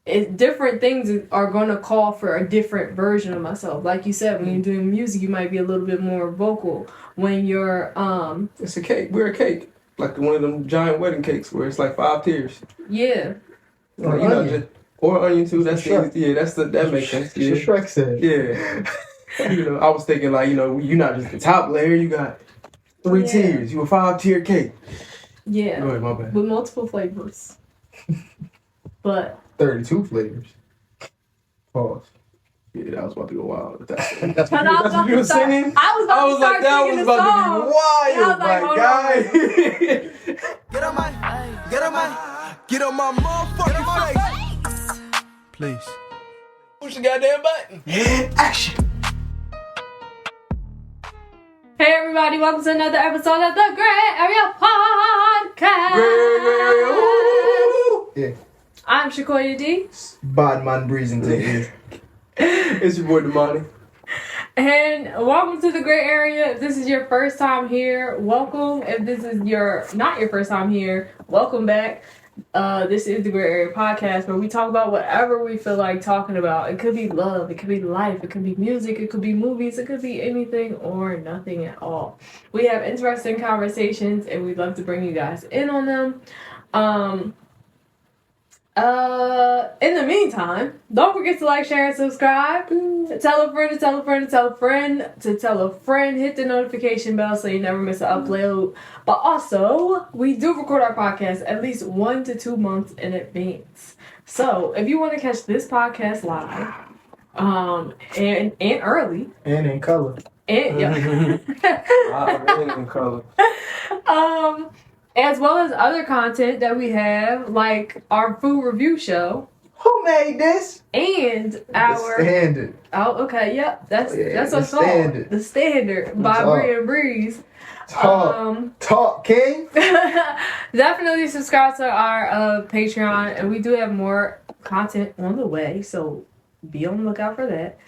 different things are going to call for a different version of myself. Like you said, when you're doing music, you might be a little bit more vocal. When you're it's a cake. We're a cake, like one of them giant wedding cakes where it's like 5 tiers. Yeah. Like, you know, or onion too. That's that makes sense. Yeah. Shrek said. Yeah. You know, I was thinking like, you know, you're not just the top layer. You got 3 tiers. You a 5-tier cake. Yeah. Go ahead, my bad. With multiple flavors. But 32 flavors. Pause. Yeah, that was about to go wild. That's what you were singing? I was like, that was about to be wild, my guy. Get on my motherfucking face. Please. Push the goddamn button. Action. Hey everybody, welcome to another episode of the Grae Area Podcast. Yeah. I'm Shakoya D. Bad man breezing to you. It's your boy Damani. And welcome to the Grae Area. If this is your first time here, welcome. If this is not your first time here, welcome back. This is the Grae Area Podcast where we talk about whatever we feel like talking about. It could be love, it could be life, it could be music, it could be movies, it could be anything or nothing at all. We have interesting conversations and we'd love to bring you guys in on them. In the meantime, don't forget to like, share, and subscribe. Tell a friend to tell a friend to tell a friend to tell a friend. Hit the notification bell so you never miss an upload. But also, we do record our podcast at least 1 to 2 months in advance. So if you want to catch this podcast live, and early, And in color. and In color. as well as other content that we have, like our food review show. Who made this? And our Standard. Oh, okay, yep. That's what's called. Standard. The Standard by Bree and Breeze. Talk, King. Definitely subscribe to our Patreon, and we do have more content on the way, so be on the lookout for that.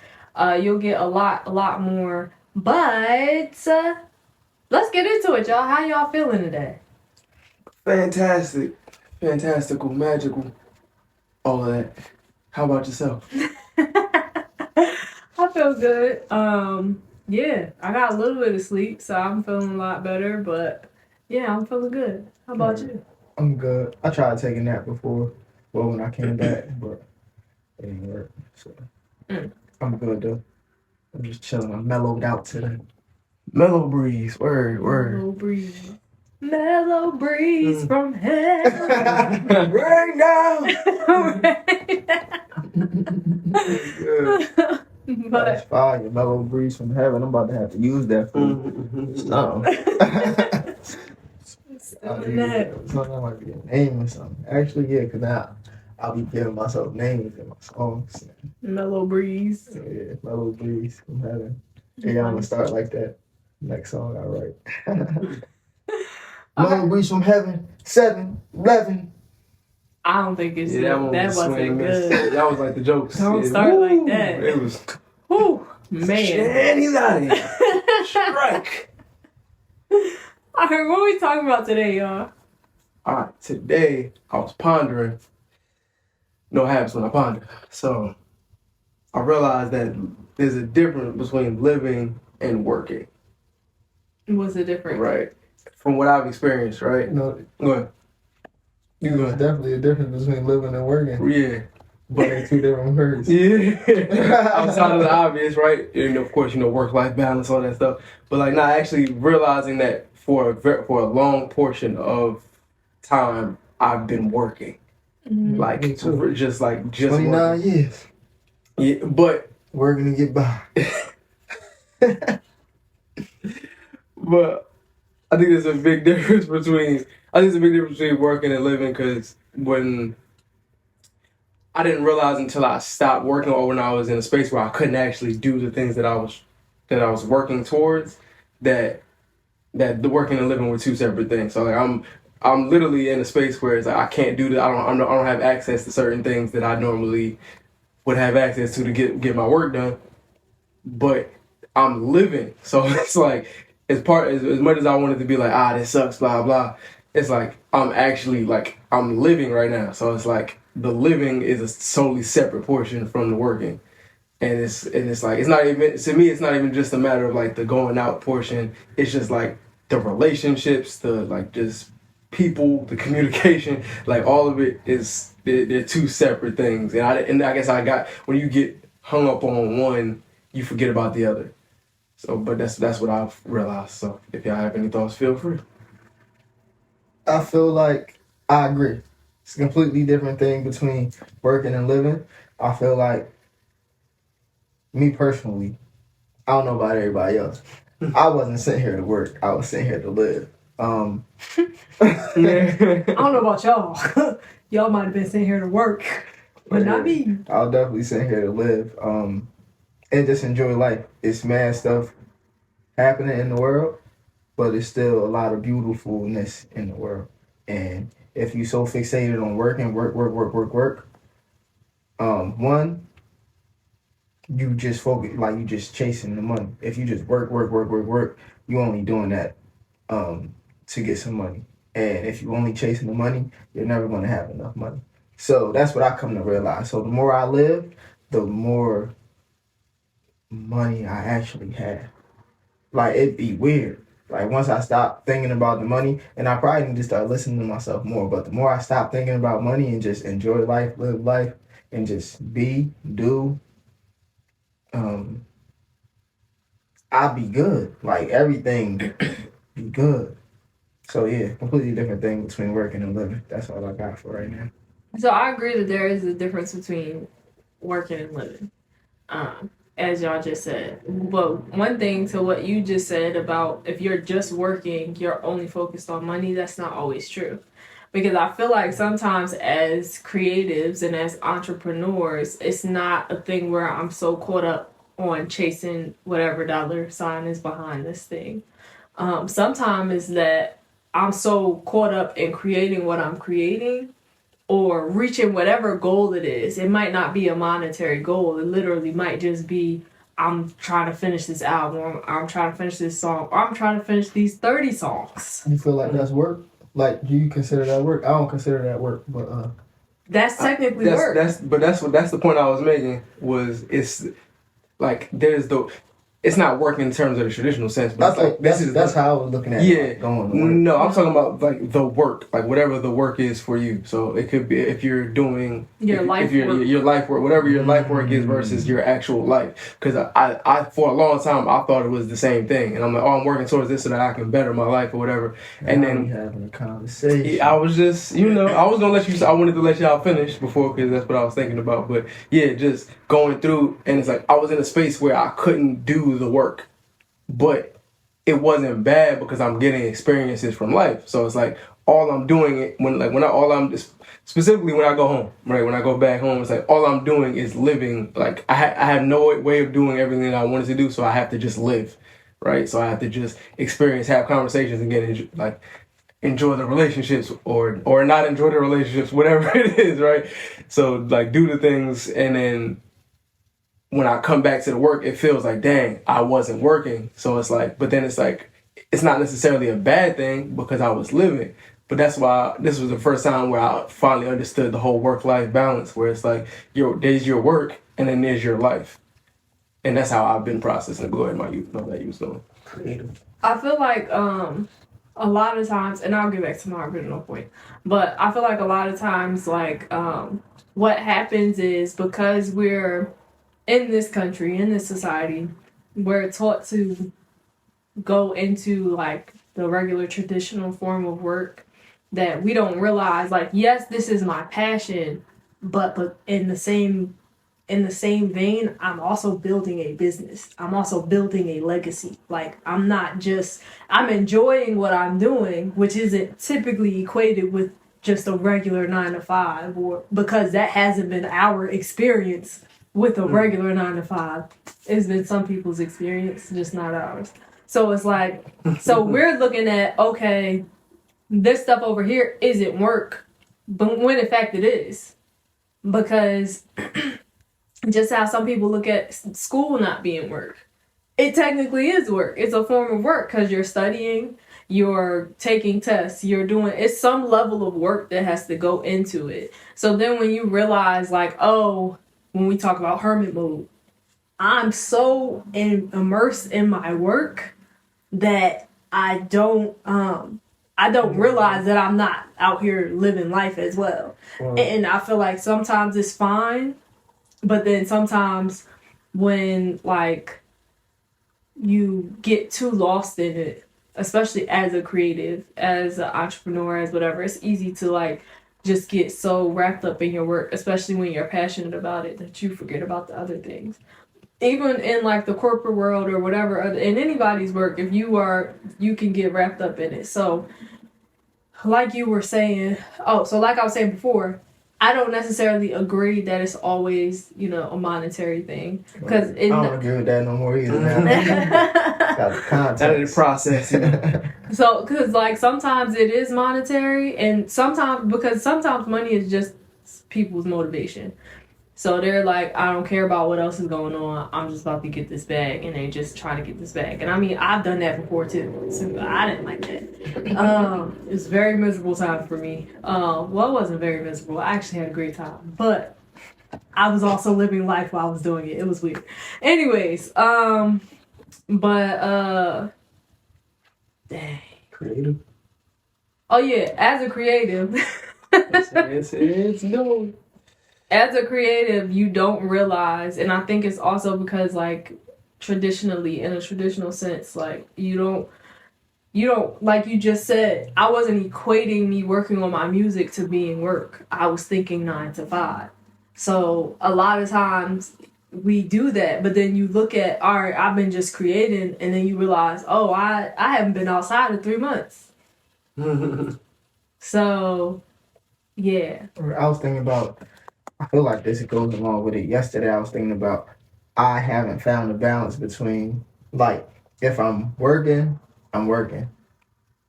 You'll get a lot more. But let's get into it, y'all. How y'all feeling today? Fantastic. Fantastical. Magical. All of that. How about yourself? I feel good. Yeah, I got a little bit of sleep, so I'm feeling a lot better, but yeah, I'm feeling good. How about you? I'm good. I tried taking that before, when I came back, but it didn't work. So I'm good though. I'm just chilling. I'm mellowed out today. Mellow breeze. Word. Mellow breeze. Mellow breeze from heaven. Right now. That's fire. Mellow breeze from heaven. I'm about to have to use that for something might be a name or something. Actually, yeah, because now I'll be giving myself names in my songs. Mellow breeze. Yeah, mellow breeze from heaven. Yeah, I'm gonna start like that. Next song I write. Mellow breeze from heaven. 7-11. I don't think it's that wasn't good. That was like the jokes. Don't start like that. It was. Whew, man. And he's out of here. Strike. Alright, what are we talking about today, y'all? Alright, today I was pondering. No habits when I ponder. So I realized that there's a difference between living and working. What's the difference? Right. From what I've experienced, right? No, Go ahead. there's definitely a difference between living and working. Yeah. But they're two different words. Yeah. Outside of the obvious, right? And of course, work-life balance, all that stuff. But like not actually realizing that for a long portion of time, I've been working. Mm-hmm. Like Me too. just 29 working. years. Yeah, but Working to get by. But I think there's a big difference between working and living, because when I didn't realize until I stopped working or when I was in a space where I couldn't actually do the things that I was working towards, that the working and living were two separate things. So like I'm literally in a space where it's like I can't do that. I don't have access to certain things that I normally would have access to get my work done. But I'm living, so it's like as much as I wanted to be like, this sucks, blah blah. It's like I'm actually like I'm living right now. So it's like the living is a solely separate portion from the working. And it's like, it's not even, to me, it's not even just a matter of like the going out portion. It's just like the relationships, the like just people, the communication, like all of it is, they're two separate things. And I guess when you get hung up on one, you forget about the other. So, but that's what I've realized. So if y'all have any thoughts, feel free. I feel like I agree. It's a completely different thing between working and living. I feel like, me personally, I don't know about everybody else. I wasn't sent here to work. I was sent here to live. I don't know about y'all. Y'all might have been sent here to work, but not me. I was definitely sent here to live and just enjoy life. It's mad stuff happening in the world, but it's still a lot of beautifulness in the world. And if you so fixated on working, work, one, you just focus, like you just chasing the money. If you just work, you only doing that to get some money. And if you only chasing the money, you're never going to have enough money. So that's what I come to realize. So the more I live, the more money I actually have. Like, it'd be weird. Like, once I stop thinking about the money, and I probably need to start listening to myself more, but the more I stop thinking about money and just enjoy life, live life, and just do, I'll be good. Like, everything be good. So, yeah, completely different thing between working and living. That's all I got for right now. So I agree that there is a difference between working and living, as y'all just said. But one thing to what you just said about if you're just working, you're only focused on money, that's not always true. Because I feel like sometimes as creatives and as entrepreneurs, it's not a thing where I'm so caught up on chasing whatever dollar sign is behind this thing. Sometimes it's that I'm so caught up in creating what I'm creating or reaching whatever goal it is. It might not be a monetary goal. It literally might just be, I'm trying to finish this album, I'm trying to finish this song, or I'm trying to finish these 30 songs. You feel like that's work? Like, do you consider that work? I don't consider that work, but that's technically work. That's the point I was making, was it's like it's not working in terms of the traditional sense, but that's how I was looking at it. Yeah, like going to work. No, I'm talking about like the work, like whatever the work is for you. So it could be if you're doing your life work, whatever your life work is versus your actual life. Because I for a long time I thought it was the same thing, and I'm like, oh, I'm working towards this so that I can better my life or whatever. And then having a conversation. I was just, I was gonna let you. I wanted to let y'all finish before because that's what I was thinking about. But yeah, just going through, and it's like I was in a space where I couldn't do the work, but it wasn't bad because I'm getting experiences from life. So it's like all I'm doing specifically when I go home, right? When I go back home, it's like all I'm doing is living. Like I have no way of doing everything that I wanted to do, so I have to just live, right? So I have to just experience, have conversations, and enjoy the relationships or not enjoy the relationships, whatever it is, right? So like do the things, and then when I come back to the work, it feels like, dang, I wasn't working. So it's like, but then it's like, it's not necessarily a bad thing because I was living. But that's why this was the first time where I finally understood the whole work-life balance, where it's like, there's your work and then there's your life. And that's how I've been processing. Go ahead, you know that you was doing. Creative. I feel like a lot of times, and I'll get back to my original point, but I feel like a lot of times, like, what happens is because we're in this country, in this society, we're taught to go into like the regular traditional form of work that we don't realize, like, yes, this is my passion, but in the same vein, I'm also building a business. I'm also building a legacy. Like, I'm enjoying what I'm doing, which isn't typically equated with just a regular 9-to-5, or because that hasn't been our experience with a regular 9-to-5. It's been some people's experience, just not ours. So it's like, so we're looking at, okay, this stuff over here isn't work, but when in fact it is. Because just how some people look at school not being work, it technically is work. It's a form of work because you're studying, you're taking tests, you're doing, it's some level of work that has to go into it. So then when you realize like, oh, when we talk about hermit mode, I'm so immersed in my work that I don't realize that I'm not out here living life as well. And I feel like sometimes it's fine, but then sometimes when like you get too lost in it, especially as a creative, as an entrepreneur, as whatever, it's easy to like just get so wrapped up in your work, especially when you're passionate about it, that you forget about the other things. Even in like the corporate world or whatever, in anybody's work, if you can get wrapped up in it. So like you were saying, like I was saying before, I don't necessarily agree that it's always, a monetary thing. Because I don't agree with that no more either. Got the context. That is the process. So, because like sometimes it is monetary, and sometimes money is just people's motivation. So they're like, I don't care about what else is going on. I'm just about to get this bag, and they just try to get this bag. And I mean, I've done that before too. So I didn't like that. It was a very miserable time for me. Well, it wasn't very miserable. I actually had a great time, but I was also living life while I was doing it. It was weird. Anyways, dang. Creative. Oh yeah, as a creative. it's no. As a creative, you don't realize, and I think it's also because like traditionally, in a traditional sense, like you don't like you just said, I wasn't equating me working on my music to being work. I was thinking 9 to 5. So a lot of times we do that, but then you look at, all right, I've been just creating, and then you realize, oh, I haven't been outside in 3 months. So yeah. I was thinking about, I feel like this goes along with it. Yesterday I was thinking about, I haven't found a balance between, like, if I'm working, I'm working.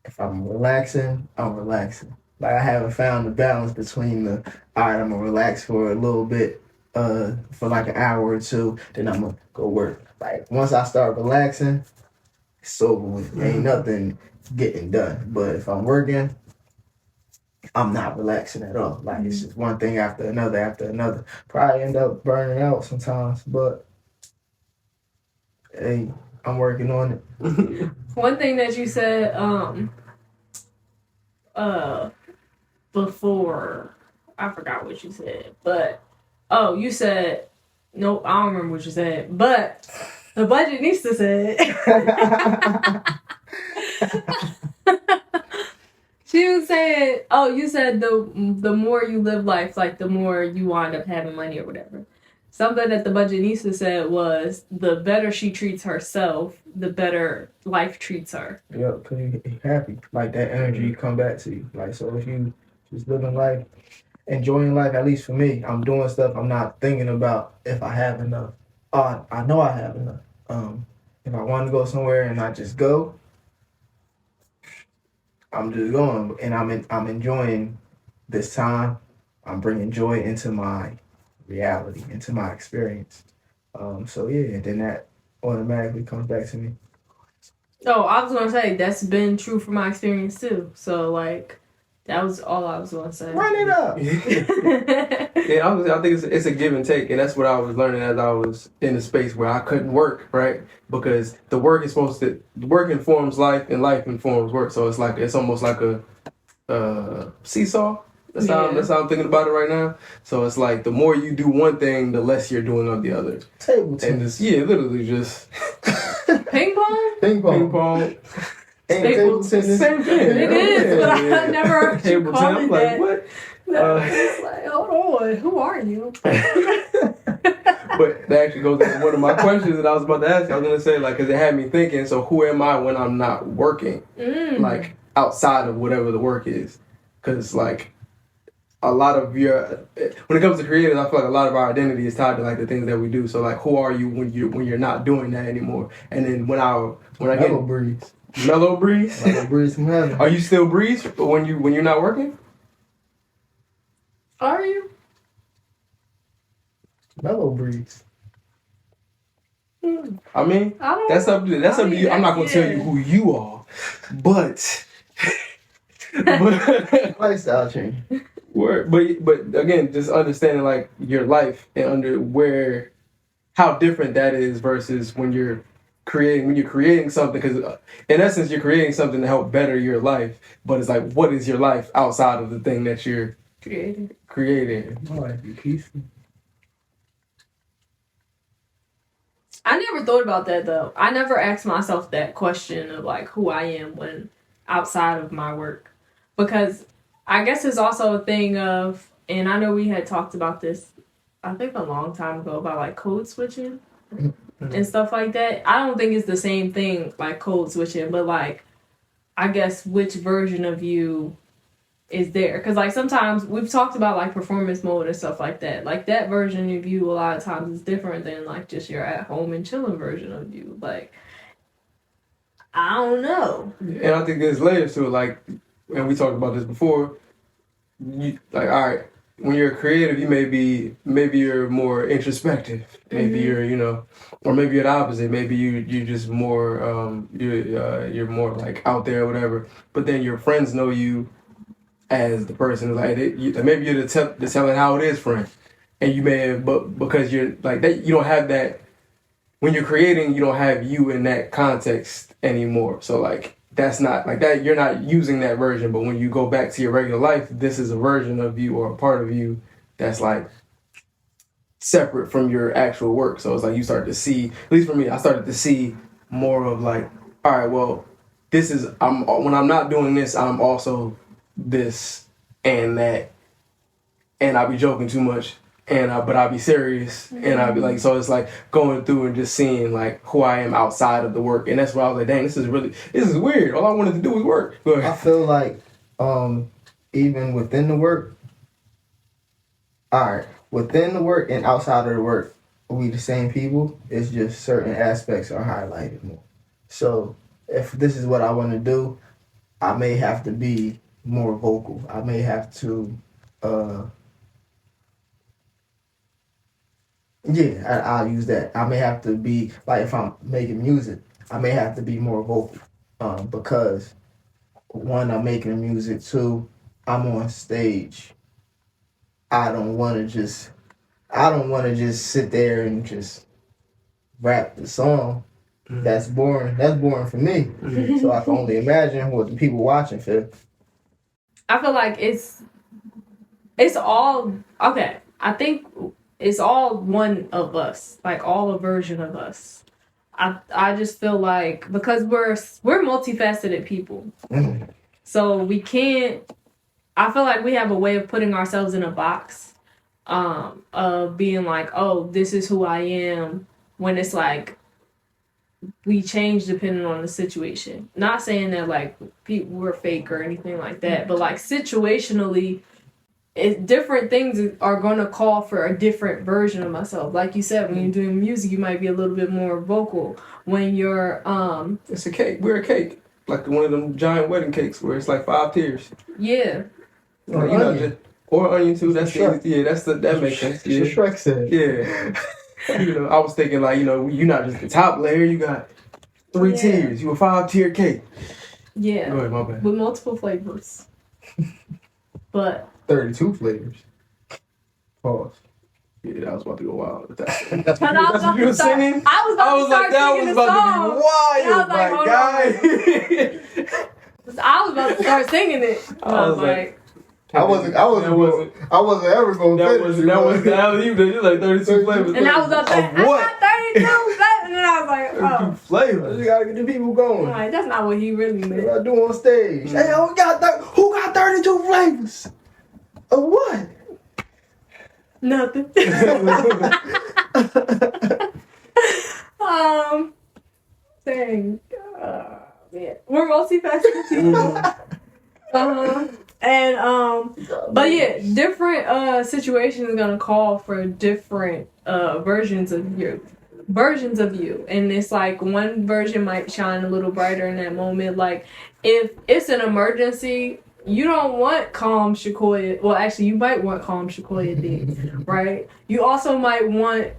If I'm relaxing, I'm relaxing. Like, I haven't found the balance between the, all right, I'm going to relax for a little bit, for like an hour or two, then I'm going to go work. Like, once I start relaxing, it's over with. Ain't nothing getting done. But if I'm working, I'm not relaxing at all. Like, it's just one thing after another. Probably end up burning out sometimes, but hey, I'm working on it. One thing that you said before, I forgot what you said, but you said, nope, I don't remember what you said, but the budgetnista said she was saying, you said the more you live life, like the more you wind up having money or whatever. Something that the budgetnista said was, the better she treats herself, the better life treats her. Yeah, because you're happy. Like, that energy come back to you. Like, so if you just living life, enjoying life, at least for me, I'm doing stuff I'm not thinking about if I have enough. I know I have enough. If I want to go somewhere and I just go, I'm just going. And I'm enjoying this time. I'm bringing joy into my reality, into my experience. So yeah, then that automatically comes back to me. Oh, I was gonna say that's been true for my experience too. So like, that was all I was gonna say. Run it up. Yeah, I think it's a give and take, and that's what I was learning as I was in a space where I couldn't work, right? Because the work informs life, and life informs work. So it's almost like a seesaw. That's how I'm thinking about it right now. So it's like the more you do one thing, the less you're doing of the other. Table tennis. Literally just Ping pong. Ping pong. Table tennis. Same thing. It is, but I've never heard you Table call tennis. it I'm like, that. what? It's like, hold on, who are you? But that actually goes into one of my questions that I was about to ask. I was gonna say, like, because it had me thinking. So who am I when I'm not working? Like, outside of whatever the work is, because like a lot of when it comes to creators, I feel like a lot of our identity is tied to like the things that we do. So like, who are you when you're not doing that anymore? And then when I get Mellow breeze. Mellow breeze. Mellow breeze from heaven. Are you still breeze when you're not working? Are you? Mellow breeze. I mean, that's up to you. I'm not gonna tell you who you are, but Lifestyle change. But again, just understanding like your life and under how different that is versus when you're creating something, because in essence you're creating something to help better your life, but it's like, what is your life outside of the thing that you're creating? My life be peaceful. I never thought about that though. I never asked myself that question of like who I am when outside of my work, because I guess it's also a thing of, and I know we had talked about this, I think a long time ago, about like code switching and stuff like that. I don't think it's the same thing like code switching, but like I guess which version of you is there, because like sometimes we've talked about like performance mode and stuff like that. Like that version of you a lot of times is different than like just your at home and chilling version of you. Like I don't know. And I think there's layers to it. Like, and we talked about this before. You like, all right, when you're creative, you maybe you're more introspective. Maybe you're or maybe you're the opposite. Maybe you just more you're more like out there or whatever. But then your friends know you as the person, like maybe you're the telling how it is friend, and you may have, but because you're like that, you don't have that. When you're creating, you don't have you in that context anymore. So like that's not like that. You're not using that version. But when you go back to your regular life, this is a version of you or a part of you that's like separate from your actual work. So it's like you start to see, at least for me, I started to see more of like, all right, well, this is when I'm not doing this, I'm also this and that, and I'll be joking too much, but I'll be serious, and I'll be like, so it's like going through and just seeing like who I am outside of the work, and that's why I was like, dang, this is weird. All I wanted to do was work. But I feel like even within the work, within the work and outside of the work, we the same people. It's just certain aspects are highlighted more. So if this is what I want to do, I may have to be more vocal. I may have to, I'll use that. I may have to be, like if I'm making music, I may have to be more vocal. Because one, I'm making music. Two, I'm on stage. I don't want to just sit there and just rap the song. That's boring. That's boring for me. So I can only imagine what the people watching feel. I feel like it's all okay. I think it's all one of us, like all a version of us. I just feel like because we're multifaceted people, so we can't. I feel like we have a way of putting ourselves in a box, of being like, oh, this is who I am. When it's like we change depending on the situation. Not saying that like people were fake or anything like that, but like situationally, different things are going to call for a different version of myself. Like you said, when you're doing music, you might be a little bit more vocal. When you're it's a cake. We're a cake, like one of them giant wedding cakes where it's like 5 tiers. Yeah. Like, or onion too. That's that makes sense. Yeah. Shrek said. Yeah. I was thinking like, you're not just the top layer. You got 3 tiers. You a 5-tier cake. Yeah. Go ahead, my bad. With multiple flavors. But 32 flavors. Pause. Yeah, I was about to go wild with that. That's what you were singing? I was about to start singing it. I was like, I wasn't ever going to finish. That was you. You're like 32 flavors. And I was up there. I got 32 flavors. And then I was like, oh. Flavors. You gotta get the people going. Right, that's not what he really meant. What I do on stage? Hey, who got 32 flavors? Of what? Nothing. Dang. Yeah. We're multifaceted people. And but yeah, different situations are gonna call for different versions of you, and it's like one version might shine a little brighter in that moment. Like if it's an emergency, you don't want calm Shakoya. Well, actually, you might want calm Shakoya D, right? You also might want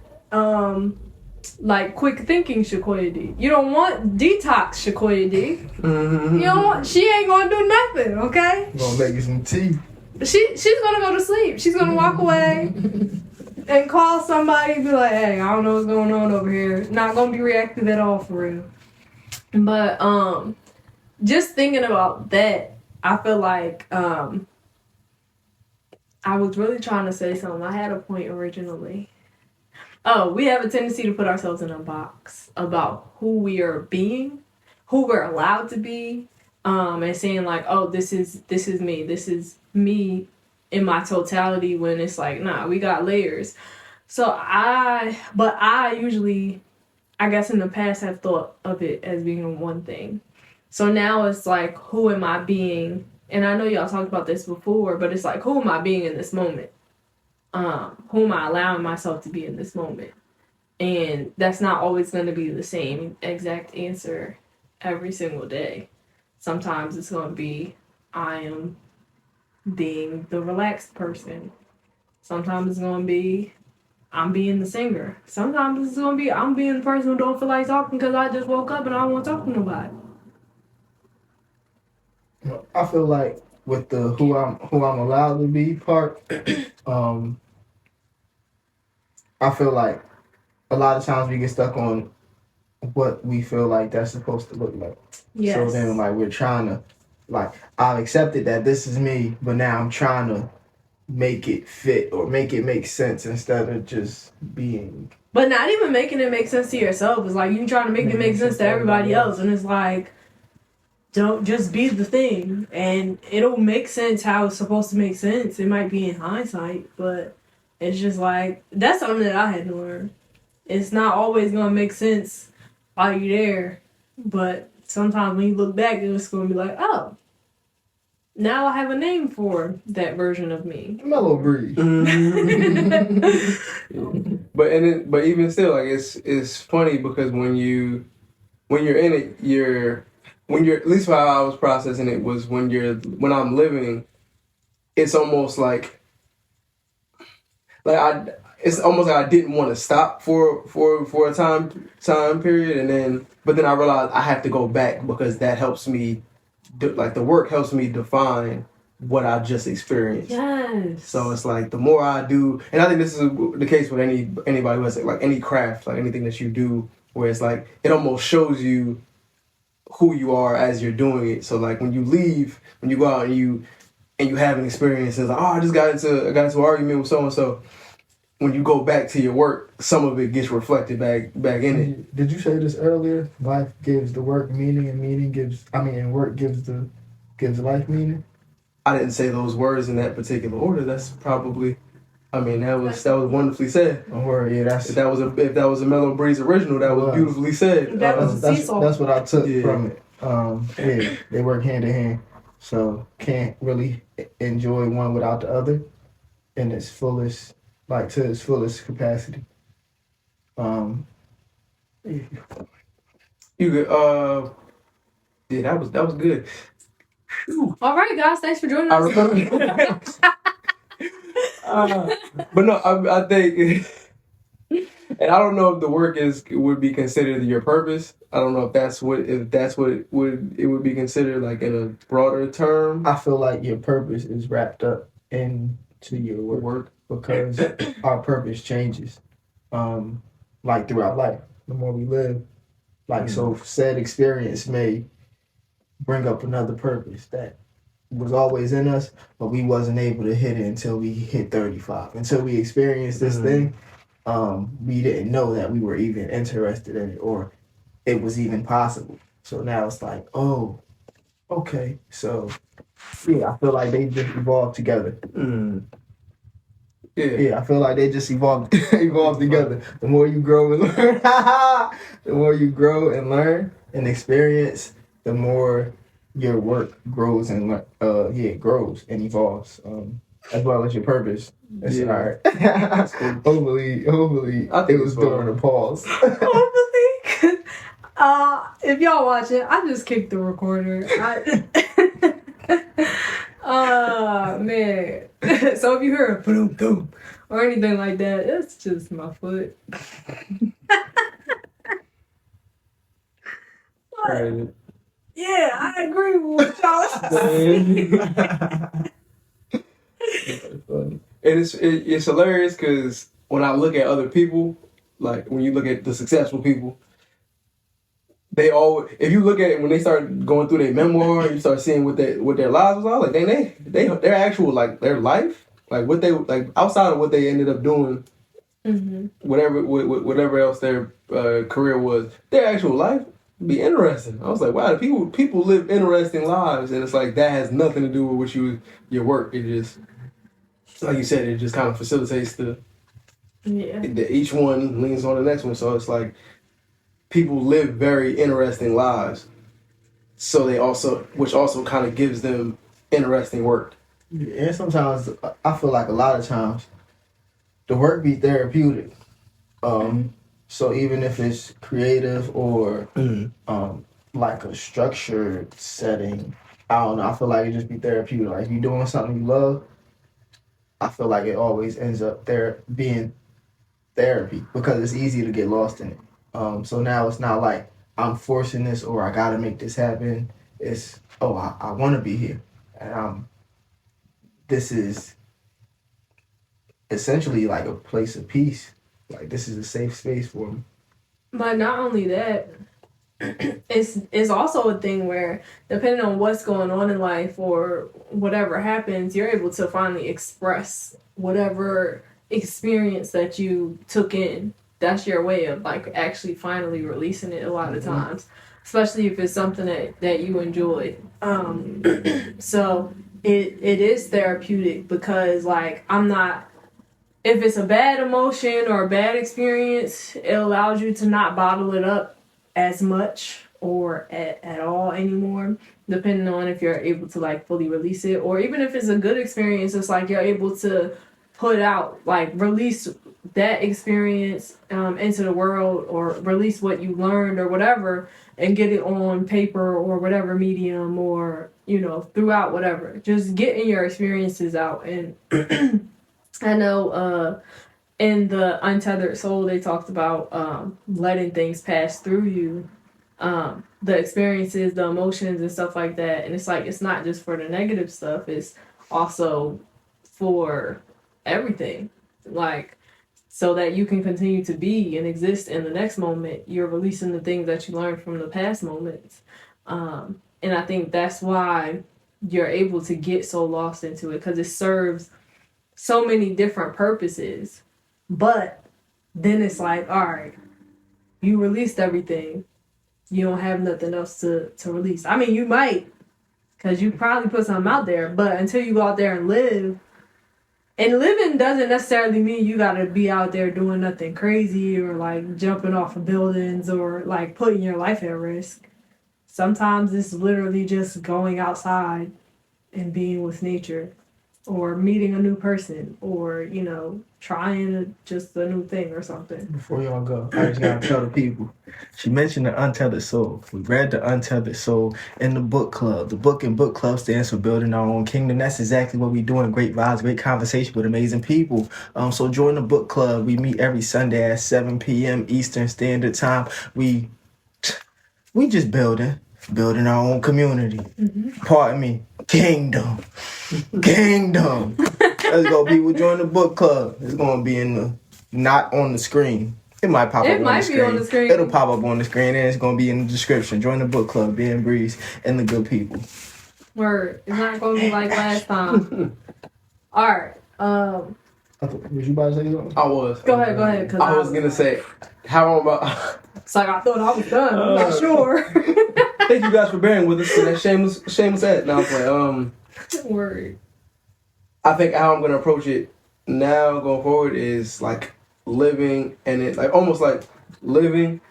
like quick thinking Shakoya D. You don't want detox Shakoya D. You don't want. She ain't gonna do nothing. Okay. Gonna make you some tea. She's gonna go to sleep. She's gonna walk away and call somebody and be like, "Hey, I don't know what's going on over here." Not gonna be reactive at all for real. But just thinking about that, I feel like I was really trying to say something. I had a point originally. Oh, we have a tendency to put ourselves in a box about who we are being, who we're allowed to be, and saying like, "Oh, this is me in my totality." When it's like, nah, we got layers. So I usually, I guess in the past, have thought of it as being one thing. So now it's like, who am I being? And I know y'all talked about this before, but it's like, who am I being in this moment? Who am I allowing myself to be in this moment? And that's not always going to be the same exact answer every single day. Sometimes it's going to be, I am being the relaxed person. Sometimes it's going to be, I'm being the singer. Sometimes it's going to be, I'm being the person who don't feel like talking because I just woke up and I don't want to talk to nobody. I feel like with the who I'm allowed to be part, I feel like a lot of times we get stuck on what we feel like that's supposed to look like. Yes. So then like we're trying to, like, I've accepted that this is me, but now I'm trying to make it fit or make it make sense instead of just being. But not even making it make sense to yourself. It's like you trying to make it make sense to everybody else. And it's like, don't just be the thing. And it'll make sense how it's supposed to make sense. It might be in hindsight, but it's just like, that's something that I had to learn. It's not always going to make sense while you're there. But sometimes when you look back, it's going to be like, oh, now I have a name for that version of me. Mellow breeze. But even still, like it's funny because when you're in it, at least how I was processing it was when I'm living, it's almost like it's almost like I didn't want to stop for a time period, but then I realized I have to go back because that helps me, like the work helps me define what I just experienced. Yes. So it's like the more I do, and I think this is the case with anybody who has like any craft, like anything that you do, where it's like it almost shows you who you are as you're doing it. So like when you leave, when you go out and you have an experience, it's like, oh, I got into an argument with so and so. When you go back to your work, some of it gets reflected back in it. Did you say this earlier? Life gives the work meaning, and work gives life meaning. I didn't say those words in that particular order. That's probably, that was wonderfully said. Don't worry, yeah, if that was a Mellow Breeze original, that was beautifully said. That's what I took from it. Yeah, they work hand in hand, so can't really enjoy one without the other in its fullest, like to its fullest capacity. You could, yeah, that was good. Whew. All right, guys, thanks for joining us. But no, I think, and I don't know if the work would be considered your purpose. I don't know if that's what it would be considered, like in a broader term. I feel like your purpose is wrapped up into your work because our purpose changes, like throughout life. The more we live, so said experience may bring up another purpose that was always in us, but we wasn't able to hit it until we hit 35. Until we experienced this thing, we didn't know that we were even interested in it or it was even possible. So now it's like, oh, okay. So yeah, I feel like they just evolved together. Yeah, I feel like they just evolved together. The more you grow and learn, and experience, the more your work grows and grows and evolves, as well as your purpose. That's all right. Hopefully, it was during a pause. Hopefully, if y'all watching, I just kicked the recorder. Man. So if you hear a boom boom or anything like that, it's just my foot. crazy. Yeah, I agree with y'all. And it's hilarious because when I look at other people, like when you look at the successful people, they all, if you look at it when they start going through their memoir, you start seeing what their lives was all like. Their actual, like, their life, like what they, like, outside of what they ended up doing, whatever else their career was, their actual life be interesting. I was like, wow, people live interesting lives, and it's like that has nothing to do with your work. It just, like you said, it just kind of facilitates each one leans on the next one. So it's like people live very interesting lives. So which also kind of gives them interesting work. And sometimes I feel like a lot of times the work be therapeutic. So even if it's creative or like a structured setting, I don't know. I feel like it just be therapeutic. Like if you're doing something you love, I feel like it always ends up there being therapy because it's easy to get lost in it. So now it's not like I'm forcing this or I gotta make this happen. It's I want to be here, and this is essentially like a place of peace. Like this is a safe space for me. But not only that, it's also a thing where depending on what's going on in life or whatever happens, you're able to finally express whatever experience that you took in. That's your way of like actually finally releasing it a lot of times, especially if it's something that you enjoy. So it is therapeutic because like if it's a bad emotion or a bad experience, it allows you to not bottle it up as much or at all anymore, depending on if you're able to like fully release it, or even if it's a good experience, it's like you're able to put out, like release that experience into the world, or release what you learned or whatever, and get it on paper or whatever medium, or throughout whatever, just getting your experiences out. And I know in the Untethered Soul, they talked about letting things pass through you, the experiences, the emotions, and stuff like that. And it's like, it's not just for the negative stuff, it's also for everything. Like, so that you can continue to be and exist in the next moment, you're releasing the things that you learned from the past moments. And I think that's why you're able to get so lost into it, because it serves so many different purposes. But then it's like, all right, you released everything. You don't have nothing else to release. I mean, you might, because you probably put something out there, but until you go out there and live, and living doesn't necessarily mean you got to be out there doing nothing crazy or like jumping off of buildings or like putting your life at risk. Sometimes it's literally just going outside and being with nature, or meeting a new person, or trying just a new thing or something. Before y'all go, I just gotta tell the people. She mentioned the Untethered Soul. We read the Untethered Soul in the book club. The book and book club stands for Building Our Own Kingdom. That's exactly what we doing. Great vibes, great conversation with amazing people. So join the book club. We meet every Sunday at 7 p.m. Eastern Standard Time. We just building our own community. Pardon me, kingdom. Let's go, people. Join the book club. It's gonna be not on the screen. It might pop up on the screen. It might be on the screen. It'll pop up on the screen, and it's gonna be in the description. Join the book club, Ben Breeze, and the good people. Word. It's not gonna be like last time. All right. Was you about to say something? I was. Go ahead. I was gonna say, how about? It's like I thought I was done. I'm not sure. Thank you guys for bearing with us for that shameless ad. Now I'm like, Word. I think how I'm gonna approach it now going forward is like living, and it like almost like living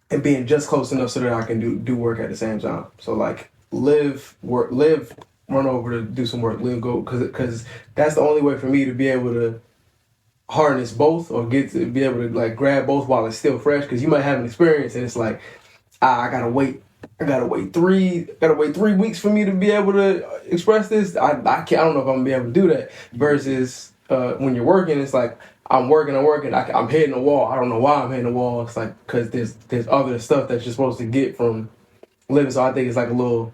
and being just close enough so that I can do work at the same time. So like live, work, run over to do some work, live, go, because that's the only way for me to be able to harness both, or get to be able to like grab both while it's still fresh. Because you might have an experience and it's like, I gotta wait 3 weeks for me to be able to express this. I can't. I don't know if I'm gonna be able to do that. Versus when you're working, it's like I'm working. I'm hitting a wall. I don't know why I'm hitting a wall. It's like because there's other stuff that you're supposed to get from living. So I think it's like a little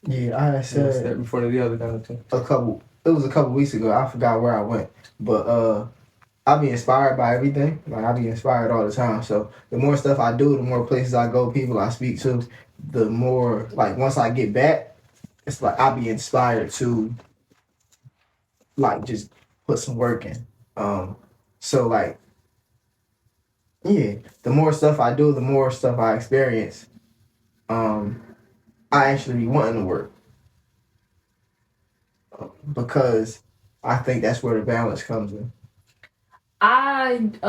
Yeah, I had step said before the other kind of thing. it was a couple weeks ago. I forgot where I went, but I be inspired by everything. Like I be inspired all the time. So the more stuff I do, the more places I go, people I speak to, the more like once I get back, it's like I be inspired to like just put some work in. So like yeah, the more stuff I do, the more stuff I experience. I actually be wanting to work because I think that's where the balance comes in. I'm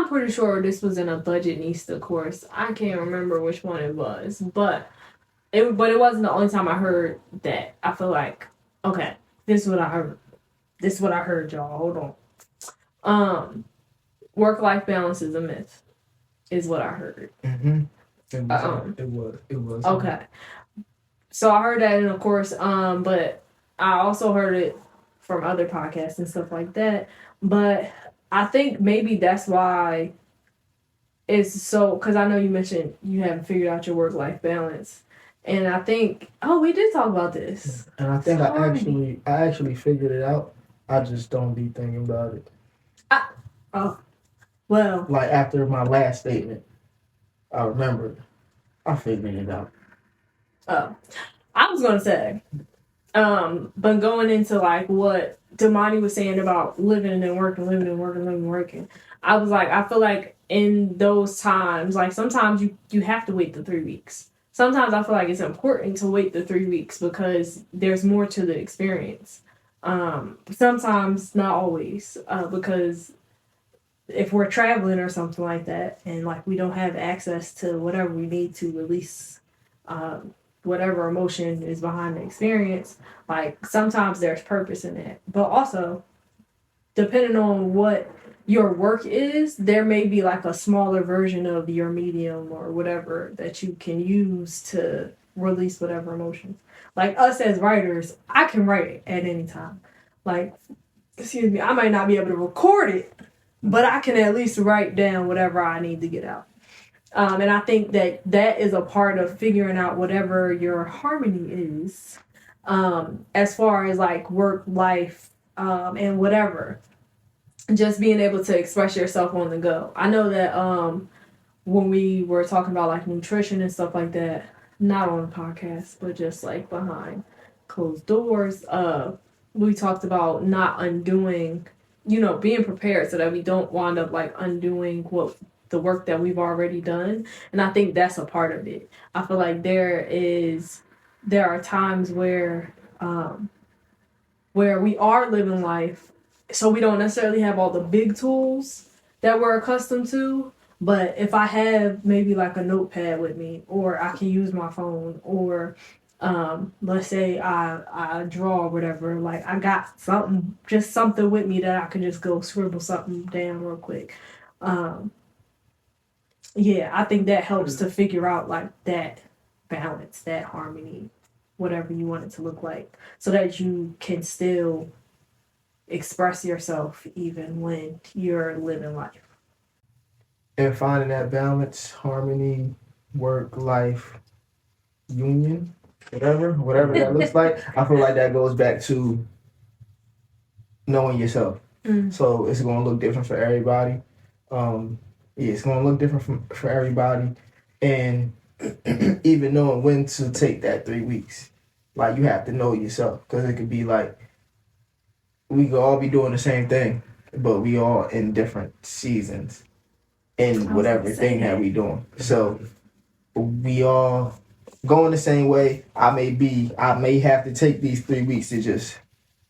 pretty sure this was in a Budgetnista course. I can't remember which one it was, but it wasn't the only time I heard that. I feel like, okay, this is what I heard. This is what I heard, y'all. Hold on. Work-life balance is a myth, is what I heard. Mm-hmm. It was. Okay. So I heard that in a course, but I also heard it from other podcasts and stuff like that. But I think maybe that's why it's so, because I know you mentioned you haven't figured out your work-life balance. And I think, we did talk about this. And I think I actually figured it out. I just don't be thinking about it. Well. Like after my last statement, I remembered. I figured it out. I was gonna say, but going into like what Damani was saying about living and working, I was like, I feel like in those times, like sometimes you have to wait the 3 weeks. Sometimes I feel like it's important to wait the 3 weeks because there's more to the experience. Sometimes not always, because if we're traveling or something like that and like we don't have access to whatever we need to release whatever emotion is behind the experience, like sometimes there's purpose in it. But also, depending on what your work is, there may be like a smaller version of your medium or whatever that you can use to release whatever emotions. Like us as writers, I can write at any time. Like, excuse me, I might not be able to record it, but I can at least write down whatever I need to get out. And I think that is a part of figuring out whatever your harmony is, as far as like work, life, and whatever. Just being able to express yourself on the go. I know that when we were talking about like nutrition and stuff like that, not on the podcast, but just like behind closed doors, we talked about not undoing, being prepared so that we don't wind up like undoing what the work that we've already done. And I think that's a part of it. I feel like there are times where we are living life, so we don't necessarily have all the big tools that we're accustomed to. But if I have maybe like a notepad with me, or I can use my phone, or let's say I draw or whatever, like I got something with me that I can just go scribble something down real quick. Yeah, I think that helps to figure out like that balance, that harmony, whatever you want it to look like, so that you can still express yourself even when you're living life. And finding that balance, harmony, work, life, union, whatever that looks like, I feel like that goes back to knowing yourself. So it's going to look different for everybody. It's going to look different for everybody. And even knowing when to take that 3 weeks. Like, you have to know yourself. Because it could be like, we could all be doing the same thing, but we all in different seasons in whatever thing that we doing. So we all going the same way. I may have to take these 3 weeks to just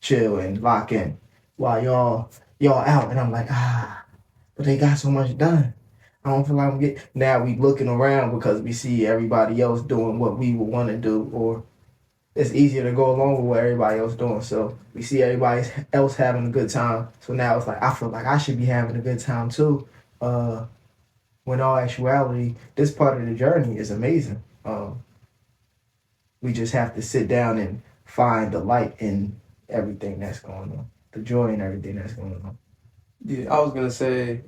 chill and lock in while y'all out. And I'm like, but they got so much done. I don't feel like I'm getting. Now we looking around because we see everybody else doing what we would want to do, or it's easier to go along with what everybody else doing. So we see everybody else having a good time. So now it's like, I feel like I should be having a good time too. When all actuality, this part of the journey is amazing. We just have to sit down and find the light in everything that's going on, the joy in everything that's going on. Yeah, I was gonna say,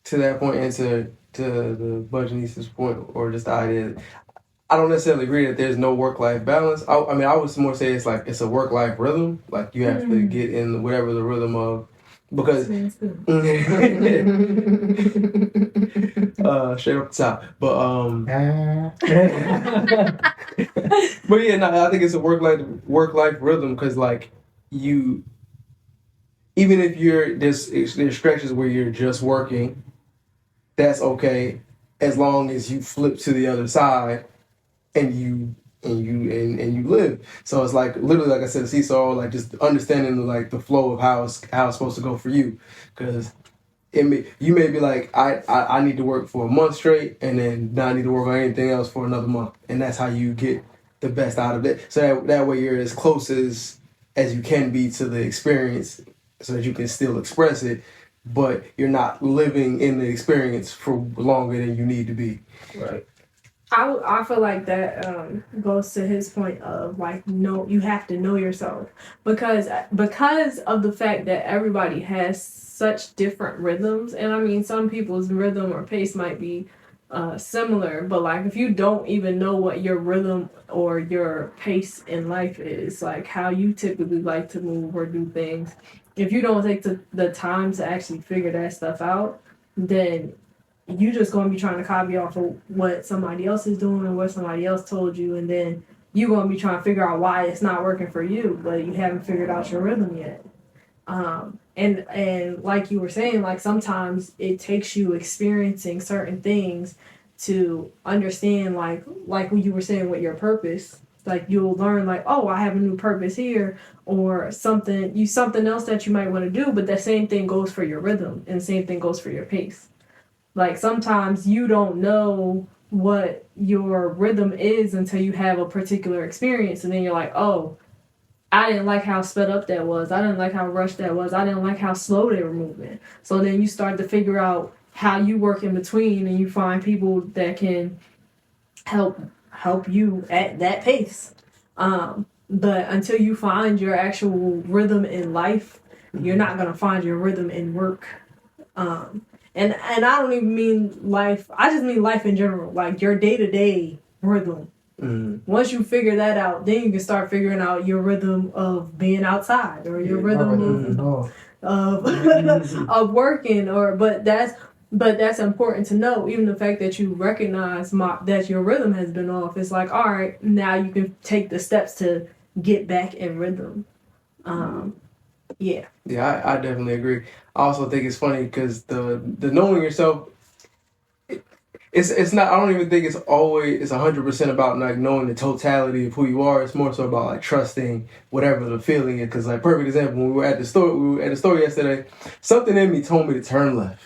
to that point and to the Budgetnice's point, or just the idea, I don't necessarily agree that there's no work-life balance. I mean, I would more say it's like it's a work-life rhythm. Like you have to get in whatever the rhythm of, because straight up the top. But yeah, no, I think it's a work-life rhythm, because like you, even if there's stretches where you're just working, that's okay, as long as you flip to the other side and you live. So it's like literally, like I said, seesaw, like just understanding like the flow of how it's supposed to go for you, because you may be like, I need to work for a month straight, and then now I need to work on anything else for another month, and that's how you get the best out of it. So that way you're as close as you can be to the experience, so that you can still express it, but you're not living in the experience for longer than you need to be. Right. I feel like that goes to his point of like, no, you have to know yourself, because of the fact that everybody has such different rhythms. And I mean, some people's rhythm or pace might be similar, but like if you don't even know what your rhythm or your pace in life is, like how you typically like to move or do things, if you don't take the time to actually figure that stuff out, then you just gonna be trying to copy off of what somebody else is doing or what somebody else told you, and then you gonna be trying to figure out why it's not working for you, but you haven't figured out your rhythm yet. And like you were saying, like sometimes it takes you experiencing certain things to understand, like what you were saying with your purpose. Like you'll learn, like, oh, I have a new purpose here, or something else that you might want to do. But that same thing goes for your rhythm, and the same thing goes for your pace. Like sometimes you don't know what your rhythm is until you have a particular experience, and then you're like, oh, I didn't like how sped up that was. I didn't like how rushed that was. I didn't like how slow they were moving. So then you start to figure out how you work in between, and you find people that can help you at that pace. But until you find your actual rhythm in life, you're not gonna find your rhythm in work. And I don't even mean life. I just mean life in general, like your day-to-day rhythm. Once you figure that out, then you can start figuring out your rhythm of being outside, or your rhythm of working. But that's important to know. Even the fact that you recognize that your rhythm has been off, it's like, all right, now you can take the steps to get back in rhythm. Yeah. Yeah, I definitely agree. I also think it's funny because the knowing yourself, it's not. I don't even think it's 100% about like knowing the totality of who you are. It's more so about like trusting whatever the feeling is. Because like perfect example, when we were at the store yesterday, something in me told me to turn left.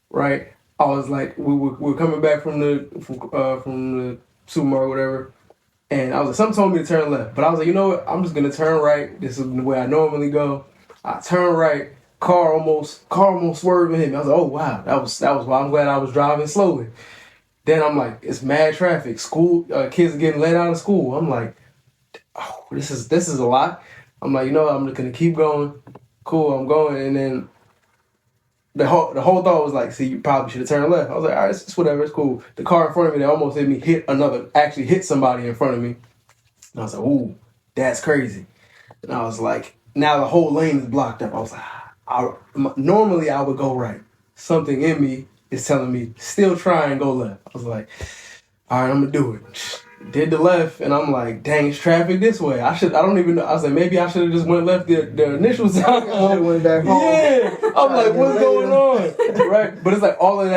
Right, I was like, we were coming back from the supermarket or whatever. And I was like, something told me to turn left. But I was like, you know what? I'm just going to turn right. This is the way I normally go. I turn right. Car almost swerved and hit me. I was like, oh, wow. That was why I'm glad I was driving slowly. Then I'm like, it's mad traffic. School, kids are getting let out of school. I'm like, oh, this is a lot. I'm like, you know what? I'm just going to keep going. Cool, I'm going. And then the whole thought was like, see, you probably should have turned left. I was like, all right, it's whatever, it's cool. The car in front of me that almost hit me actually hit somebody in front of me. And I was like, ooh, that's crazy. And I was like, now the whole lane is blocked up. I was like, normally I would go right. Something in me is telling me, still try and go left. I was like, all right, I'm gonna do it. Did the left, and I'm like, dang, it's traffic this way. I don't even know. I was like, maybe I should have just went left the initial time. I went back home. Yeah, I'm like, what's going on? Right? But it's like all of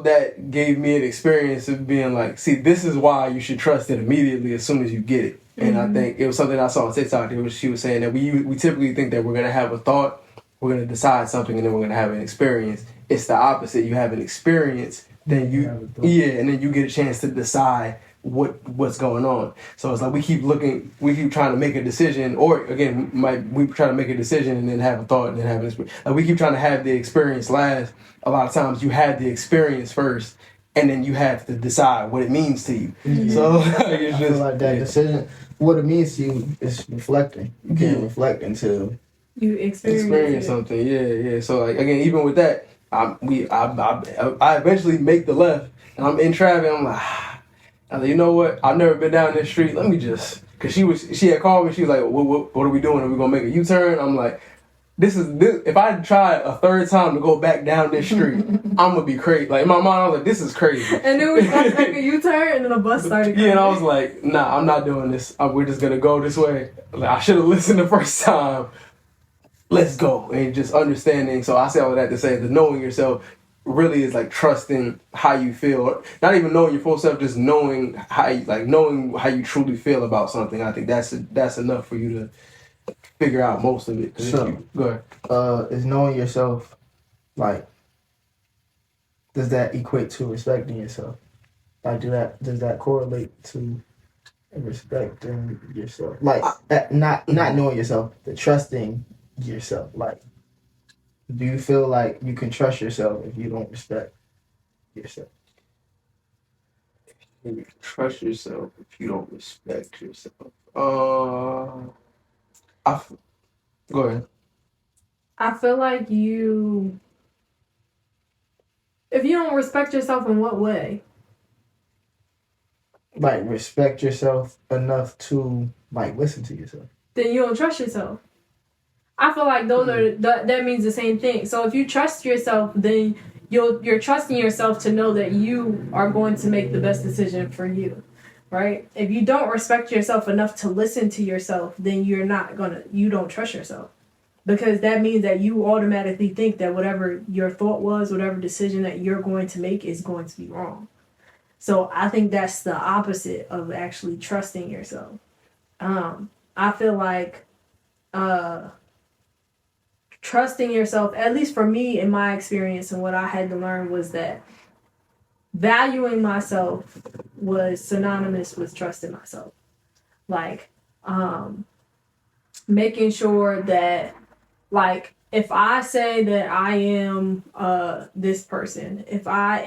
that gave me an experience of being like, see, this is why you should trust it immediately as soon as you get it. And I think it was something I saw on TikTok. She was saying that we typically think that we're gonna have a thought, we're gonna decide something, and then we're gonna have an experience. It's the opposite. You have an experience, then and then you get a chance to decide what's going on. So it's like we keep trying to make a decision, or again, we try to make a decision and then have a thought and then have an experience. Like we keep trying to have the experience last. A lot of times you have the experience first, and then you have to decide what it means to you. Mm-hmm. So it's I feel like that decision, what it means to you is reflecting. You can't reflect until you experience something. Yeah. So like again, even with that, I eventually make the left, and I'm in traffic. I'm like, I'm like, you know what? I've never been down this street. Let me just, cause she had called me. She was like, what are we doing? Are we gonna make a U-turn? I'm like, this. If I try a third time to go back down this street, I'm gonna be crazy. Like in my mind, I was like, this is crazy. And then we started to make a U-turn, and then the bus started coming. Yeah, and I was like, nah, I'm not doing this. We're just gonna go this way. Like, I should have listened the first time. Let's go. And just understanding. So I say all of that to say that knowing yourself really is like trusting how you feel. Not even knowing your full self, just knowing how you truly feel about something. I think that's enough for you to figure out most of it. So, go ahead. Is knowing yourself, like, does that equate to respecting yourself? Like, does that correlate to respecting yourself? Like, not knowing yourself, but trusting yourself. Like, do you feel like you can trust yourself if you don't respect yourself? You can trust yourself if you don't respect yourself. Go ahead. I feel like if you don't respect yourself, in what way? Like, respect yourself enough to, like, listen to yourself. Then you don't trust yourself. I feel like those are that means the same thing. So if you trust yourself, then you're trusting yourself to know that you are going to make the best decision for you, right? If you don't respect yourself enough to listen to yourself, then you don't trust yourself, because that means that you automatically think that whatever your thought was, whatever decision that you're going to make is going to be wrong. So I think that's the opposite of actually trusting yourself. I feel like trusting yourself, at least for me in my experience and what I had to learn, was that valuing myself was synonymous with trusting myself. Like, making sure that, like, if I say that I am this person, if I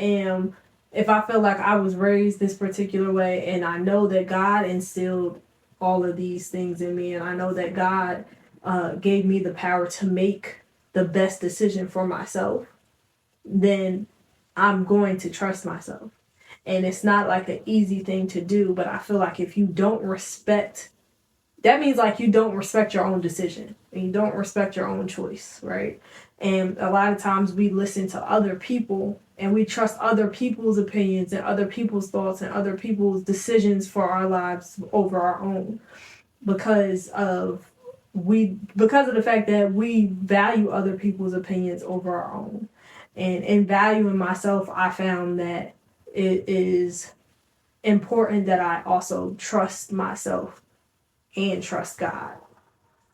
feel like I was raised this particular way, and I know that God instilled all of these things in me, and I know that God gave me the power to make the best decision for myself, then I'm going to trust myself. And it's not like an easy thing to do, but I feel like if you don't respect, that means like you don't respect your own decision and you don't respect your own choice, right? And a lot of times we listen to other people and we trust other people's opinions and other people's thoughts and other people's decisions for our lives over our own, because of the fact that we value other people's opinions over our own. And in valuing myself, I found that it is important that I also trust myself and trust God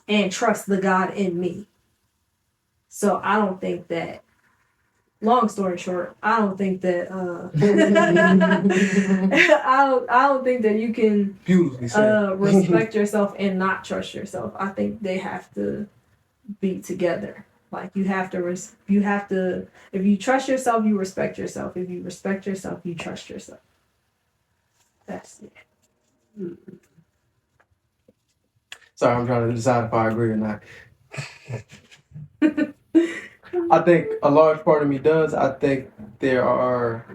and trust the God in me. So I don't think that, long story short, I don't think that I don't think that you can respect yourself and not trust yourself. I think they have to be together. Like, you have to if you trust yourself, you respect yourself. If you respect yourself, you trust yourself. That's it. Sorry, I'm trying to decide if I agree or not. I think a large part of me does. I think there are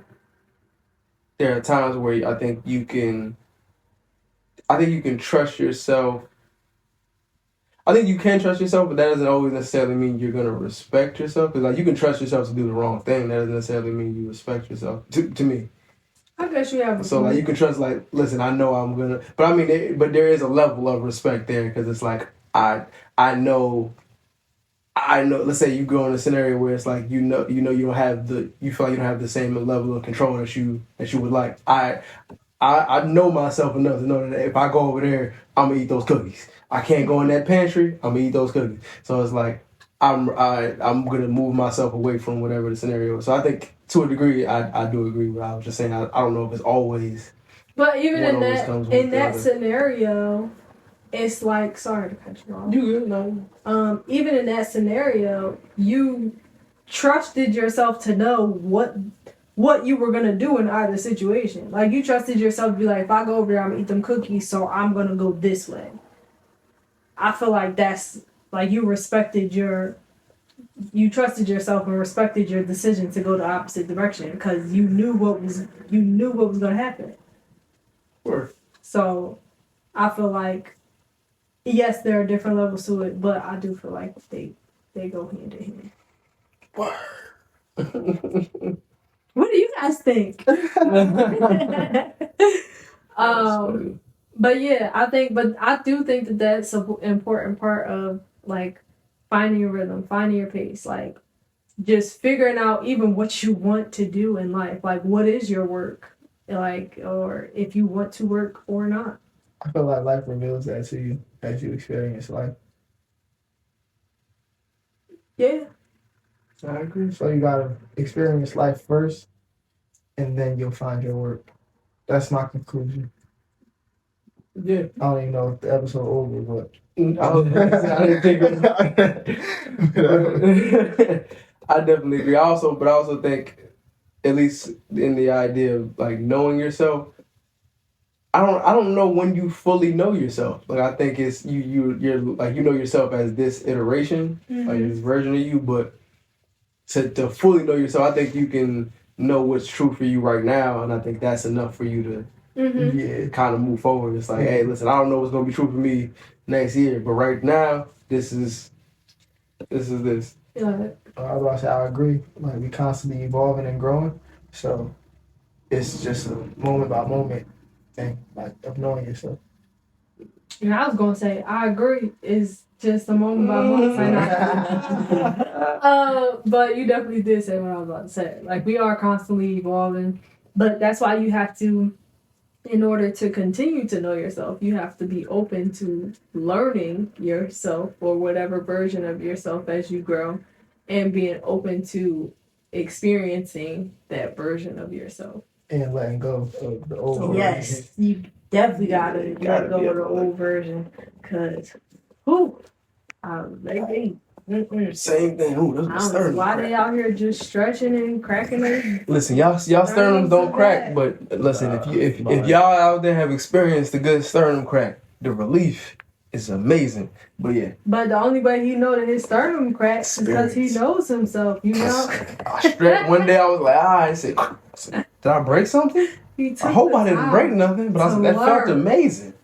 times where I think you can trust yourself. I think you can trust yourself, but that doesn't always necessarily mean you're gonna respect yourself. Because like, you can trust yourself to do the wrong thing. That doesn't necessarily mean you respect yourself. To me. I guess you have. So like, you can trust, like, listen, I know I'm gonna, but I mean, but there is a level of respect there, because it's like I know. Let's say you go in a scenario where it's like you feel like you don't have the same level of control that you would like. I know myself enough to know that if I go over there, I'm gonna eat those cookies. I can't go in that pantry. I'm gonna eat those cookies. So it's like I'm gonna move myself away from whatever the scenario is. So I think to a degree I do agree with what I was just saying. I don't know if it's always. But even in that scenario, it's like, sorry to cut you off. You good? No. Even in that scenario, you trusted yourself to know what you were gonna do in either situation. Like, you trusted yourself to be like, if I go over there, I'm gonna eat them cookies, so I'm gonna go this way. I feel like that's like, you respected you trusted yourself and respected your decision to go the opposite direction because you knew what was going to happen. Sure. So I feel like yes, there are different levels to it, but I do feel like they go hand in hand. Word. What do you guys think? But yeah, I do think that that's an important part of like finding your rhythm, finding your pace, like just figuring out even what you want to do in life, like what is your work, like, or if you want to work or not. I feel like life reveals that to you as you experience life. Yeah, I agree. So you gotta experience life first, and then you'll find your work. That's my conclusion. Yeah. I don't even know if the episode over, but I didn't think I definitely agree. I also think, at least in the idea of like knowing yourself, I don't know when you fully know yourself. Like I think it's you're like you know yourself as this iteration, like this version of you, but to fully know yourself, I think you can know what's true for you right now, and I think that's enough for you to kind of move forward. It's like, hey, listen, I don't know what's gonna be true for me next year, but right now, this is this. Yeah. I was about to say I agree. Like we constantly evolving and growing, so it's just a moment by moment thing, like of knowing yourself. And I was gonna say I agree. It's just a moment by moment. But you definitely did say what I was about to say. Like we are constantly evolving, but that's why you have to, in order to continue to know yourself, you have to be open to learning yourself or whatever version of yourself as you grow, and being open to experiencing that version of yourself. And letting go of the old version. Yes, you definitely gotta let go of the old version, cause they Same thing. Ooh, those I don't know why they out here just stretching and cracking their. Listen, y'all sternum don't crack, but listen, if y'all out there have experienced a good sternum crack, the relief is amazing. But yeah. But the only way he know that his sternum cracks is because he knows himself, you know? One day I was like, I said, did I break something? I hope I didn't break nothing, but that felt amazing.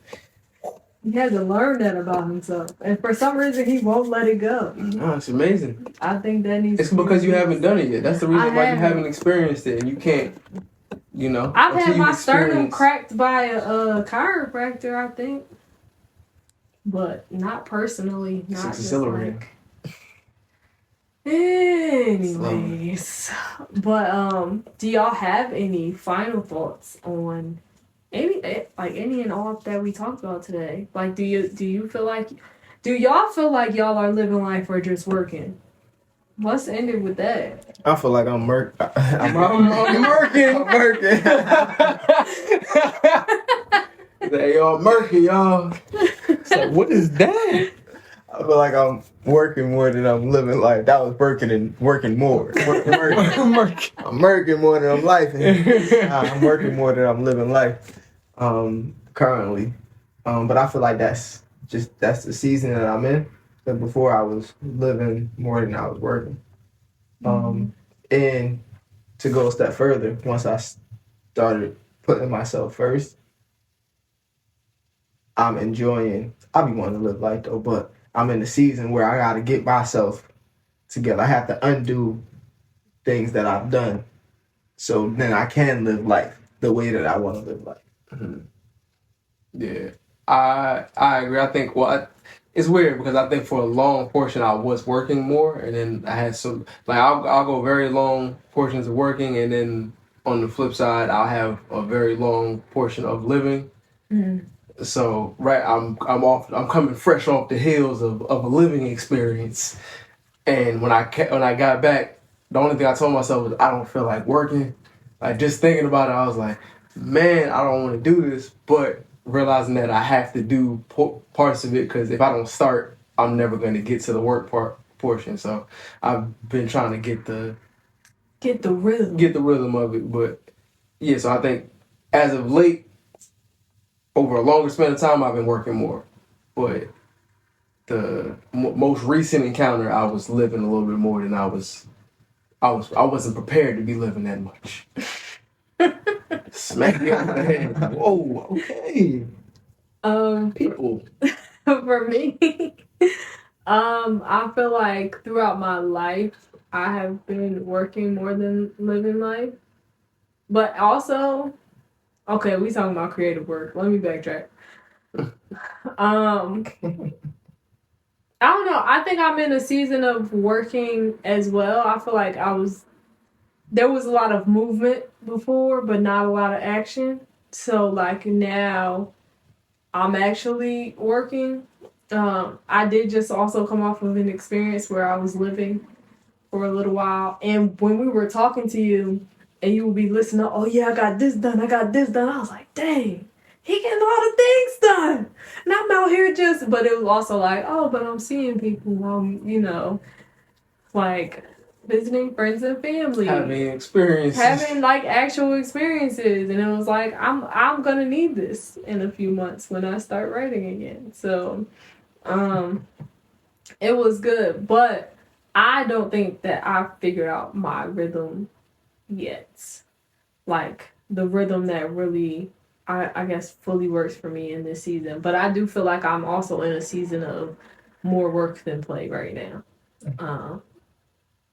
He had to learn that about himself. And for some reason, he won't let it go. No, it's amazing. I think that needs It's because you haven't done it yet. That's the reason why you haven't experienced it. And you can't, you know. I've had my sternum cracked by a chiropractor, I think. But not personally. Not just exhilarating. Anyways. But do y'all have any final thoughts on any and all that we talked about today? Like do y'all feel like y'all are living life or just working? Let's end it with that. I feel like I'm working. I'm working. They all murky, y'all. So what is that? I feel like I'm working more than I'm living life. That was working and working more. I'm working more than I'm life. I'm working more than I'm living life. Currently. But I feel like that's the season that I'm in. But before I was living more than I was working. And to go a step further, once I started putting myself first, I be wanting to live life though, but I'm in the season where I gotta get myself together. I have to undo things that I've done so then I can live life the way that I want to live life. Mm-hmm. Yeah, I agree. I think it's weird because I think for a long portion I was working more, and then I had some I'll go very long portions of working, and then on the flip side I'll have a very long portion of living. Mm-hmm. So I'm coming fresh off the heels of a living experience, and when I got back, the only thing I told myself was I don't feel like working. Like just thinking about it, I was like, man, I don't want to do this, but realizing that I have to do parts of it because if I don't start, I'm never going to get to the work portion. So I've been trying to get the rhythm of it, but yeah. So I think as of late, over a longer span of time, I've been working more, but the most recent encounter, I was living a little bit more than I wasn't prepared to be living that much. Smack me on the head. Whoa, okay. People. For me, I feel like throughout my life, I have been working more than living life. But also, okay, we talking about creative work. Let me backtrack. I don't know. I think I'm in a season of working as well. I feel like there was a lot of movement before, but not a lot of action. So like now I'm actually working. I did just also come off of an experience where I was living for a little while. And when we were talking to you and you would be listening, oh yeah, I got this done. I was like, dang, he getting a lot of things done. And I'm out here but it was also like, oh, but I'm seeing people, like visiting friends and family. Having like actual experiences. And it was like, I'm gonna need this in a few months when I start writing again. So it was good. But I don't think that I figured out my rhythm yet. Like the rhythm that really I guess fully works for me in this season. But I do feel like I'm also in a season of more work than play right now.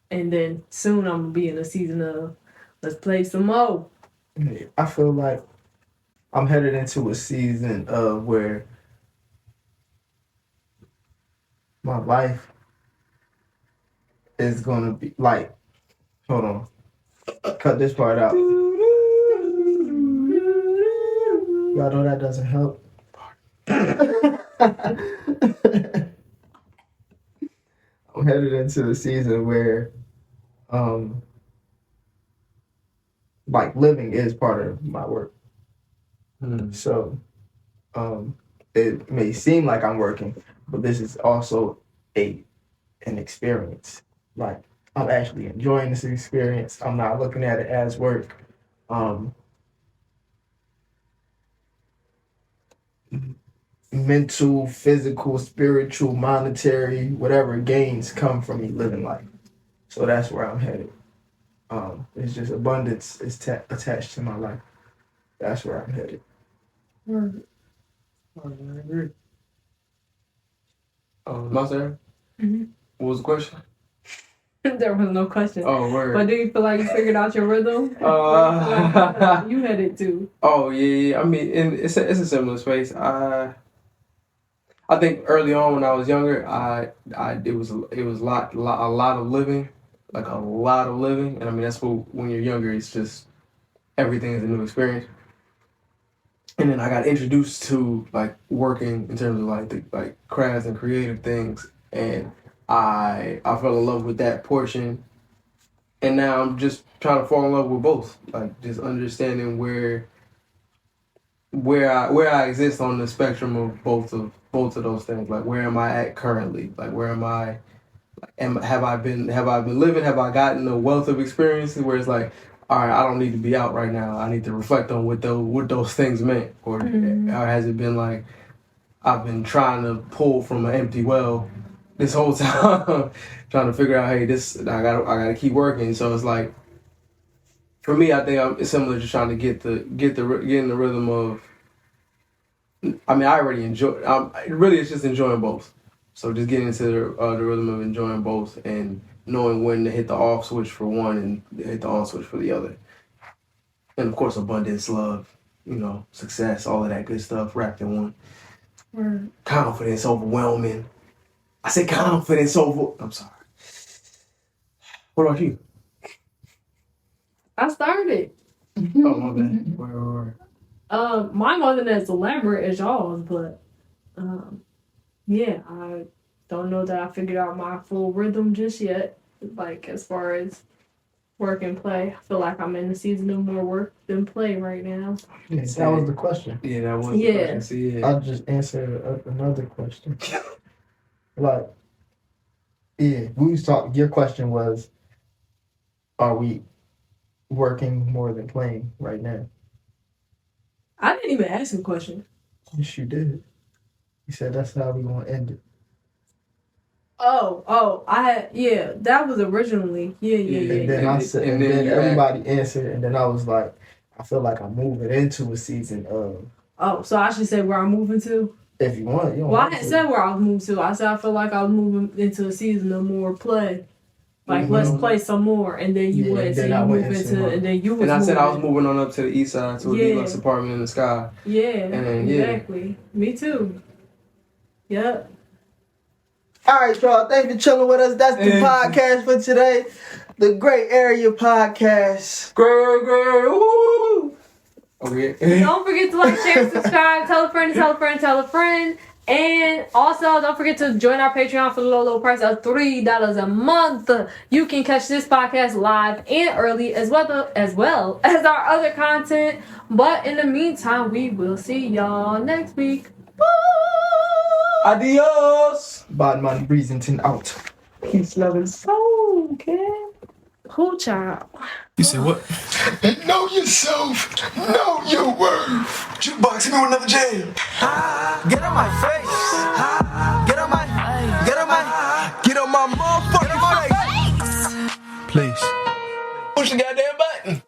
And then soon I'm gonna be in a season of let's play some more. I feel like I'm headed into a season of where my life is gonna be like, hold on, cut this part out. Y'all know that doesn't help. I'm headed into a season where like living is part of my work. So it may seem like I'm working, but this is also an experience. Like I'm actually enjoying this experience. I'm not looking at it as work. Mental, physical, spiritual, monetary, whatever gains come from me living life. So that's where I'm headed. It's just abundance is attached to my life. That's where I'm headed. I agree. My turn? Mm-hmm. What was the question? There was no question. Oh, word. But do you feel like you figured out your rhythm? You had it too. Oh yeah. I mean, it's a similar space. I think early on when I was younger, it was a lot of living, like a lot of living, and I mean that's when you're younger, it's just everything is a new experience. And then I got introduced to like working in terms of like the crafts and creative things, and I fell in love with that portion, and now I'm just trying to fall in love with both, like just understanding where I exist on the spectrum of both of those things. Like where am I at currently? Like where am I? Have I been living? Have I gotten a wealth of experiences where it's like, all right, I don't need to be out right now. I need to reflect on what those things meant, or has it been like I've been trying to pull from an empty well this whole time, trying to figure out, hey, I gotta keep working. So it's like, for me, I think it's similar to trying to get in the rhythm of. I mean, I already enjoy. Really, it's just enjoying both. So just getting into the rhythm of enjoying both and knowing when to hit the off switch for one and hit the on switch for the other. And of course, abundance, love, success, all of that good stuff wrapped in one. Word. Confidence, overwhelming. I say confidence over. I'm sorry. What about you? I started. Oh, my bad. Where? Mine wasn't as elaborate as y'all's, but yeah, I don't know that I figured out my full rhythm just yet. Like as far as work and play, I feel like I'm in a season of more work than play right now. Yeah, that was the question. Yeah, that was the question. See, yeah. I'll just answer another question. Like, yeah, we was talking. Your question was, are we working more than playing right now? I didn't even ask a question. Yes, you did. You said that's how we want to end it. That was originally. And then I said, and then everybody answered, and then I was like, I feel like I'm moving into a season of. Oh, so I should say where I'm moving to? If you want, you don't Well, I want hadn't to. said where I was moving to. I said I feel like I was moving into a season of more play. Like, let's play some more. And then you went, so you move into, and then you was And I said I was moving. moving on up to the east side to a deluxe apartment in the sky. Yeah, And exactly. Me too. Yep. All right, y'all. Thanks for chilling with us. That's the podcast for today. The Grae Area Podcast. Grae, woo! Okay. Don't forget to like, share, subscribe, tell a friend, tell a friend, tell a friend. And also, don't forget to join our Patreon for the low price of $3 a month. You can catch this podcast live and early as well as our other content. But in the meantime, we will see y'all next week. Bye! Adios! Bad man Breezington out. Peace, love, and soul, okay? Who child? You say what? Know yourself. Know your worth. Jukebox, hit me with another jam. Get on my face. Get on my motherfucking face. Please. Push the goddamn button.